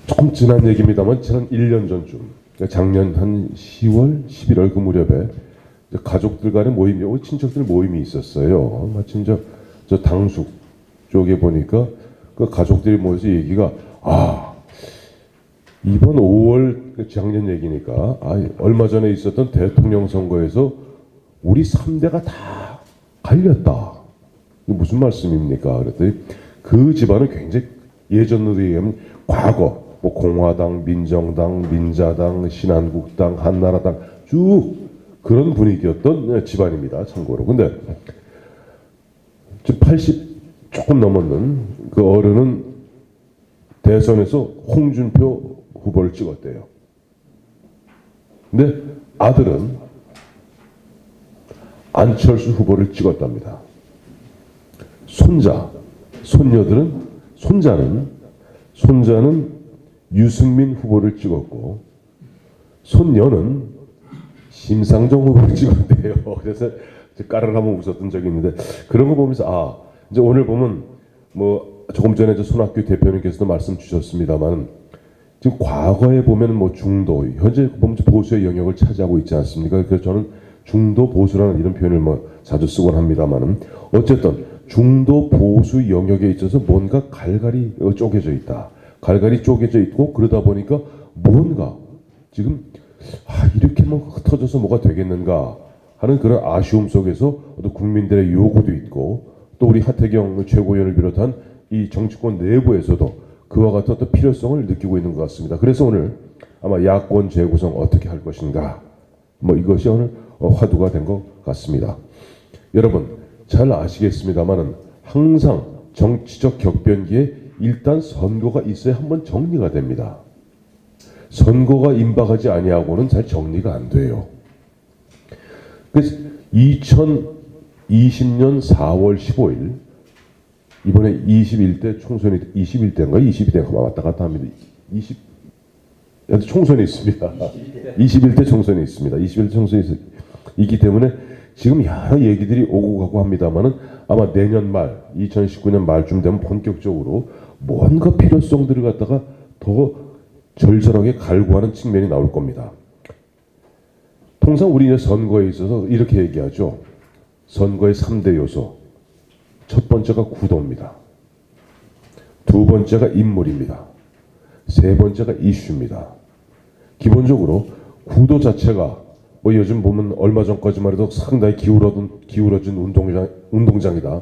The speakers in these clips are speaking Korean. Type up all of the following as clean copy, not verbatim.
조금 지난 얘기입니다만 지난 1년 전쯤, 그러니까 작년 한 10월, 11월 그 무렵에 가족들 간의 모임이, 친척들 모임이 있었어요. 마침 저 당숙 쪽에 보니까 그 가족들이 모여서 얘기가, 이번 5월, 작년 얘기니까, 얼마 전에 있었던 대통령 선거에서 우리 3대가 다 갈렸다. 이게 무슨 말씀입니까? 그랬더니 그 집안은 굉장히 예전으로 얘기하면 과거, 뭐 공화당, 민정당, 민자당, 신한국당, 한나라당 쭉 그런 분위기였던 집안입니다. 참고로. 근데 지금 80 조금 넘었는 그 어른은 대선에서 홍준표 후보를 찍었대요. 근데 아들은 안철수 후보를 찍었답니다. 손자는 유승민 후보를 찍었고, 손녀는 심상정 후보를 찍었대요. 그래서 까르르 한번 웃었던 적이 있는데, 그런 거 보면서 이제 오늘 보면 뭐 조금 전에 손학규 대표님께서도 말씀 주셨습니다만, 지금 과거에 보면 뭐 중도, 현재 보면 보수의 영역을 차지하고 있지 않습니까? 그래서 저는 중도 보수라는 이런 표현을 뭐 자주 쓰곤 합니다만은, 어쨌든 중도 보수 영역에 있어서 뭔가 갈갈이 쪼개져 있다. 갈갈이 쪼개져 있고, 그러다 보니까 뭔가 지금 이렇게 뭐 흩어져서 뭐가 되겠는가 하는 그런 아쉬움 속에서 또 국민들의 요구도 있고, 또 우리 하태경 최고위원을 비롯한 이 정치권 내부에서도 그와 같은 어떤 필요성을 느끼고 있는 것 같습니다. 그래서 오늘 아마 야권 재구성 어떻게 할 것인가, 뭐 이것이 오늘 화두가 된 것 같습니다. 여러분 잘 아시겠습니다만은 항상 정치적 격변기에 일단 선거가 있어야 한번 정리가 됩니다. 선거가 임박하지 아니하고는 잘 정리가 안 돼요. 그래서 2020년 4월 15일 이번에 21대 총선이 21대인가 22대인가 왔다 갔다 합니다. 총선이 있습니다. 21대 총선이 있습니다. 21대 총선이 있기 때문에 지금 여러 얘기들이 오고 가고 합니다만은 아마 내년 말 2019년 말쯤 되면 본격적으로 뭔가 필요성들을 갖다가 더 절절하게 갈구하는 측면이 나올 겁니다. 통상 우리 선거에 있어서 이렇게 얘기하죠. 선거의 3대 요소. 첫 번째가 구도입니다. 두 번째가 인물입니다. 세 번째가 이슈입니다. 기본적으로 구도 자체가 뭐 요즘 보면 얼마 전까지만 해도 상당히 기울어진 운동장이다.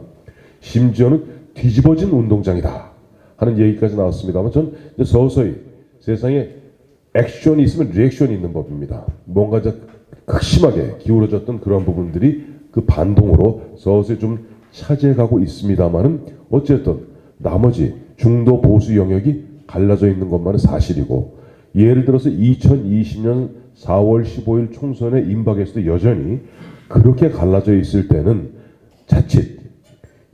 심지어는 뒤집어진 운동장이다 하는 얘기까지 나왔습니다만, 전 서서히 세상에 액션이 있으면 리액션이 있는 법입니다. 뭔가 극심하게 기울어졌던 그런 부분들이 그 반동으로 서서히 좀 차지해가고 있습니다만은, 어쨌든 나머지 중도 보수 영역이 갈라져 있는 것만은 사실이고, 예를 들어서 2020년 4월 15일 총선에 임박했을 때 여전히 그렇게 갈라져 있을 때는 자칫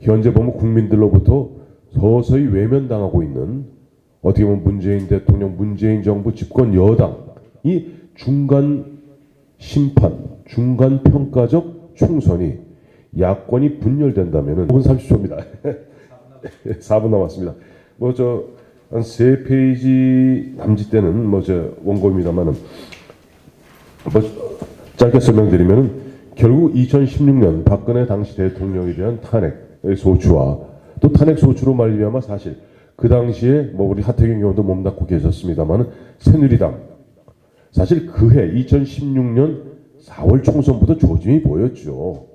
현재 보면 국민들로부터 서서히 외면당하고 있는, 어떻게 보면 문재인 대통령, 문재인 정부 집권 여당이 중간 심판, 중간 평가적 총선이 야권이 분열된다면은 5분 30초입니다. 4분 남았습니다. 한 3페이지 남짓 되는 원고입니다만은 짧게 설명드리면은, 결국 2016년 박근혜 당시 대통령에 대한 탄핵 소추와 또 탄핵 소추로 말미암아 사실 그 당시에 우리 하태경 의원도 몸담고 계셨습니다만은 새누리당 사실 그해 2016년 4월 총선부터 조짐이 보였죠.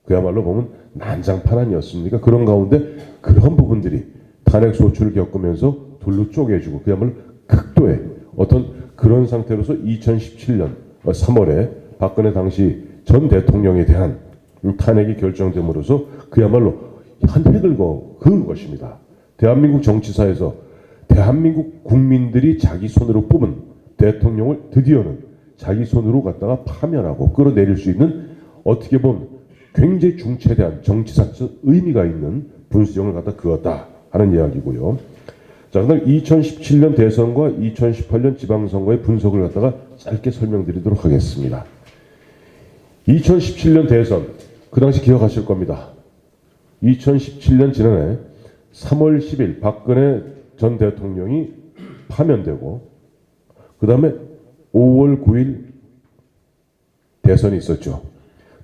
그야말로 보면 난장판 아니었습니까? 그런 가운데 그런 부분들이 탄핵 소추를 겪으면서 둘로 쪼개지고 그야말로 극도의 어떤 그런 상태로서 2017년 3월에 박근혜 당시 전 대통령에 대한 탄핵이 결정됨으로써 그야말로 한 획을 그은 것입니다. 대한민국 정치사에서 대한민국 국민들이 자기 손으로 뽑은 대통령을 드디어는 자기 손으로 갖다가 파면하고 끌어내릴 수 있는, 어떻게 보면 굉장히 중차대한 정치사적 의미가 있는 분수령을 갖다 그었다 하는 이야기고요. 자, 그다음 2017년 대선과 2018년 지방선거의 분석을 갖다가 짧게 설명드리도록 하겠습니다. 2017년 대선, 그 당시 기억하실 겁니다. 2017년 지난해 3월 10일 박근혜 전 대통령이 파면되고 그 다음에 5월 9일 대선이 있었죠.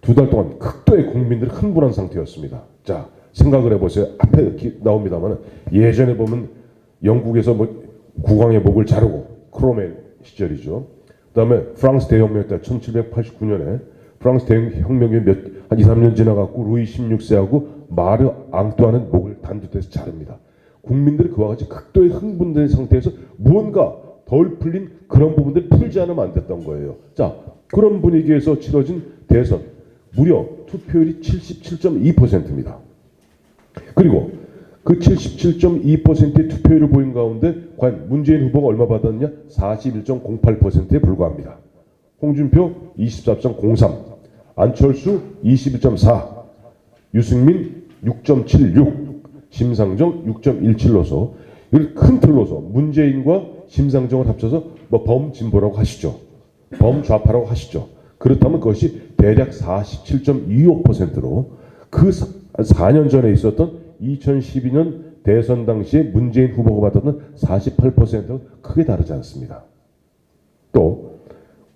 2달 동안 극도의 국민들이 흥분한 상태였습니다. 자, 생각을 해보세요. 앞에 나옵니다만 예전에 보면 영국에서 뭐 국왕의 목을 자르고 크로멜 시절이죠. 그 다음에 프랑스 대혁명 때 1789년에 프랑스 대혁명이 한 2, 3년 지나갖고 루이 16세하고 마르 앙뚜아는 목을 단두대에서 자릅니다. 국민들이 그와 같이 극도의 흥분된 상태에서 무언가 덜 풀린 그런 부분들을 풀지 않으면 안 됐던 거예요. 자, 그런 분위기에서 치러진 대선 무려 투표율이 77.2%입니다. 그리고 그 77.2%의 투표율을 보인 가운데 과연 문재인 후보가 얼마 받았느냐? 41.08%에 불과합니다. 홍준표 24.03, 안철수 21.4, 유승민 6.76, 심상정 6.17로서 이걸 큰 틀로서 문재인과 심상정을 합쳐서 뭐 범진보라고 하시죠. 범좌파라고 하시죠. 그렇다면 그것이 대략 47.25%로 그 4년 전에 있었던 2012년 대선 당시에 문재인 후보가 받았던 48%는 크게 다르지 않습니다. 또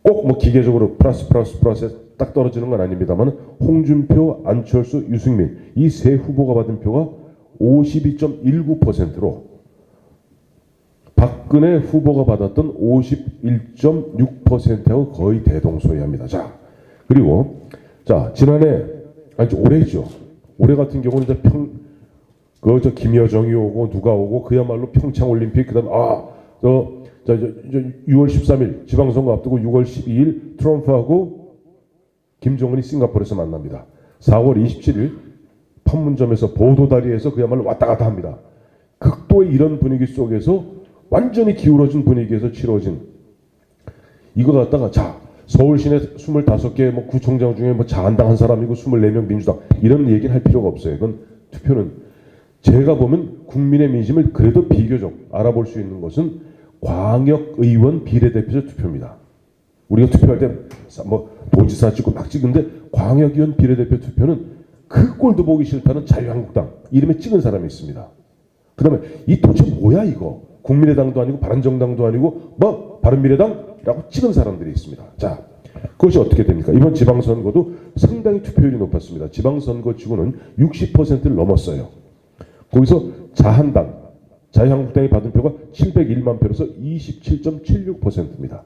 꼭 뭐 기계적으로 플러스에 딱 떨어지는 건 아닙니다만 홍준표, 안철수, 유승민 이 세 후보가 받은 표가 52.19%로 박근혜 후보가 받았던 51.6%하고 거의 대동소이합니다. 자, 그리고 자 지난해 아니 올해죠. 올해 같은 경우는 이제 저 김여정이 오고 누가 오고 그야말로 평창 올림픽 그다음 6월 13일 지방선거 앞두고 6월 12일 트럼프하고 김정은이 싱가포르에서 만납니다. 4월 27일 판문점에서 보도다리에서 그야말로 왔다 갔다 합니다. 극도의 이런 분위기 속에서 완전히 기울어진 분위기에서 치러진 이거 갖다가 자 서울 시내 25개 뭐 구청장 중에 뭐 자한당 한 사람이고 24명 민주당 이런 얘기는 할 필요가 없어요. 이건 투표는 제가 보면 국민의 민심을 그래도 비교적 알아볼 수 있는 것은 광역의원 비례대표제 투표입니다. 우리가 투표할 때 뭐 도지사 찍고 막 찍는데 광역의원 비례대표 투표는 그 꼴도 보기 싫다는 자유한국당 이름에 찍은 사람이 있습니다. 그 다음에 이 도대체 뭐야 이거 국민의당도 아니고 바른정당도 아니고 뭐 바른미래당이라고 찍은 사람들이 있습니다. 자, 그것이 어떻게 됩니까? 이번 지방선거도 상당히 투표율이 높았습니다. 지방선거치고는 60%를 넘었어요. 거기서 자한당, 자유한국당이 받은 표가 701만 표로서 27.76%입니다.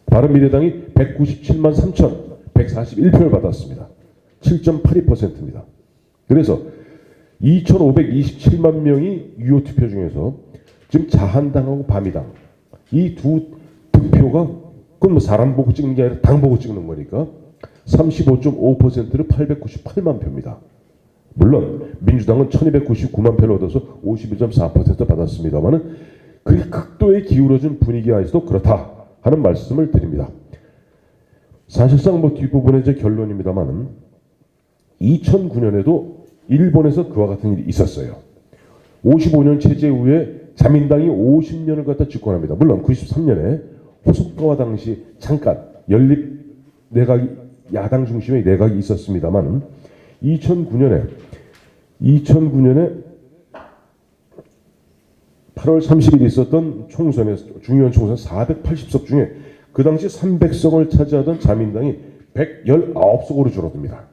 바른미래당이 197만 3,141표를 받았습니다. 7.82%입니다. 그래서 2,527만 명이 유효 투표 중에서 지금 자한당하고 바미당 이 두 득표가 그건 뭐 사람 보고 찍는 게 아니라 당 보고 찍는 거니까 35.5%를 898만 표입니다. 물론 민주당은 1299만 표를 얻어서 51.4% 받았습니다만은 그게 극도의 기울어진 분위기하에서도 그렇다 하는 말씀을 드립니다. 사실상 뭐 뒷부분의 제 결론입니다만은 2009년에도 일본에서 그와 같은 일이 있었어요. 55년 체제 후에 자민당이 50년을 갖다 집권합니다. 물론 93년에 호소카와 당시 잠깐 연립 내각이 야당 중심의 내각이 있었습니다만 2009년에 8월 30일 있었던 총선에서 중요한 총선 480석 중에 그 당시 300석을 차지하던 자민당이 119석으로 줄어듭니다.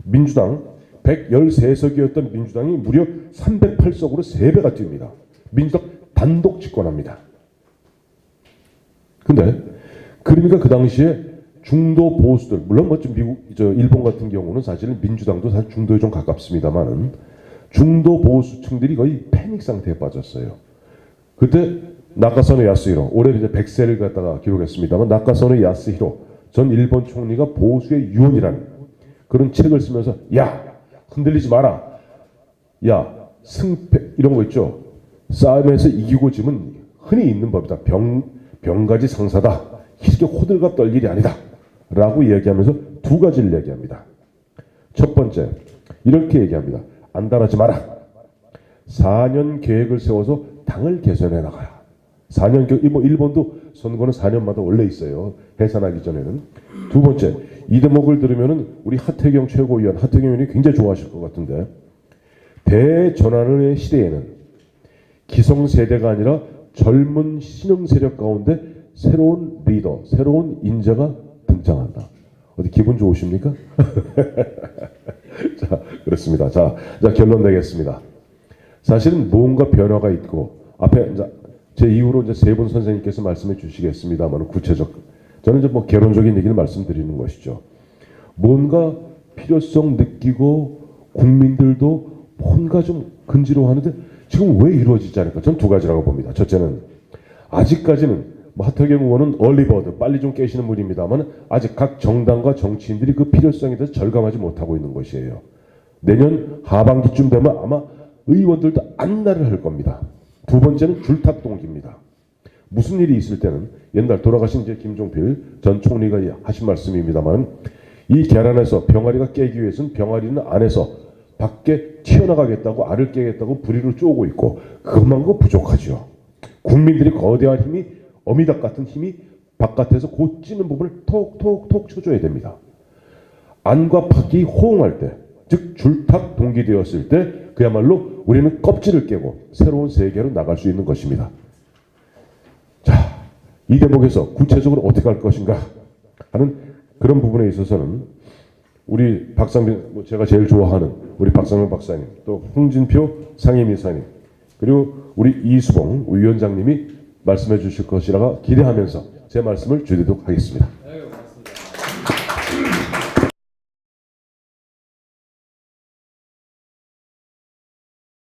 민주당 113석이었던 민주당이 무려 308석으로 3배가 뜁니다. 민주당 단독 집권합니다. 근데 그러니까 그 당시에 중도 보수들 물론 뭐 좀 일본 같은 경우는 사실은 민주당도 사실 중도에 좀 가깝습니다만은 중도 보수층들이 거의 패닉 상태에 빠졌어요. 그때 나카사노 야스히로 올해 이제 100세를 갖다가 기록했습니다만 나카사노 야스히로 전 일본 총리가 보수의 유언이라는 그런 책을 쓰면서 야 흔들리지 마라 야 승패 이런 거 있죠. 싸움에서 이기고 지면 흔히 있는 법이다. 병가지 상사다. 이렇게 호들갑 떨 일이 아니다. 라고 얘기하면서 두 가지를 얘기합니다. 첫 번째, 이렇게 얘기합니다. 안달하지 마라. 4년 계획을 세워서 당을 개선해 나가야. 4년 계획, 뭐 일본도 선거는 4년마다 원래 있어요. 해산하기 전에는. 두 번째, 이 대목을 들으면은 우리 하태경 최고위원, 하태경 의원이 굉장히 좋아하실 것 같은데, 대전환의 시대에는 기성세대가 아니라 젊은 신흥 세력 가운데 새로운 리더, 새로운 인재가 등장한다. 어디 기분 좋으십니까? 자, 그렇습니다. 자, 결론 내겠습니다. 사실은 뭔가 변화가 있고 앞에 이제 제 이후로 이제 세 분 선생님께서 말씀해 주시겠습니다만 구체적 저는 이제 뭐 개론적인 얘기를 말씀드리는 것이죠. 뭔가 필요성 느끼고 국민들도 뭔가 좀 근지러워하는데 지금 왜 이루어지지 않을까? 전 두 가지라고 봅니다. 첫째는 아직까지는 뭐 하태경 의원은 얼리버드 빨리 좀 깨시는 분입니다만 아직 각 정당과 정치인들이 그 필요성에 대해서 절감하지 못하고 있는 것이에요. 내년 하반기쯤 되면 아마 의원들도 안달을 할 겁니다. 두 번째는 줄탁 동기입니다. 무슨 일이 있을 때는 옛날 돌아가신 이제 김종필 전 총리가 하신 말씀입니다만 이 계란에서 병아리가 깨기 위해서는 병아리는 안에서 밖에 튀어나가겠다고 알을 깨겠다고 부리를 쪼고 있고 그것만큼 부족하죠. 국민들이 거대한 힘이 어미닭 같은 힘이 바깥에서 곧 찌는 부분을 톡톡톡 쳐줘야 됩니다. 안과 밖이 호응할 때, 즉 줄탁 동기되었을 때 그야말로 우리는 껍질을 깨고 새로운 세계로 나갈 수 있는 것입니다. 자, 이 대목에서 구체적으로 어떻게 할 것인가 하는 그런 부분에 있어서는 우리 박상빈, 제가 제일 좋아하는 우리 박상빈 박사님, 또 홍진표 상임이사님, 그리고 우리 이수봉 위원장님이 말씀해 주실 것이라 기대하면서 제 말씀을 드리도록 하겠습니다.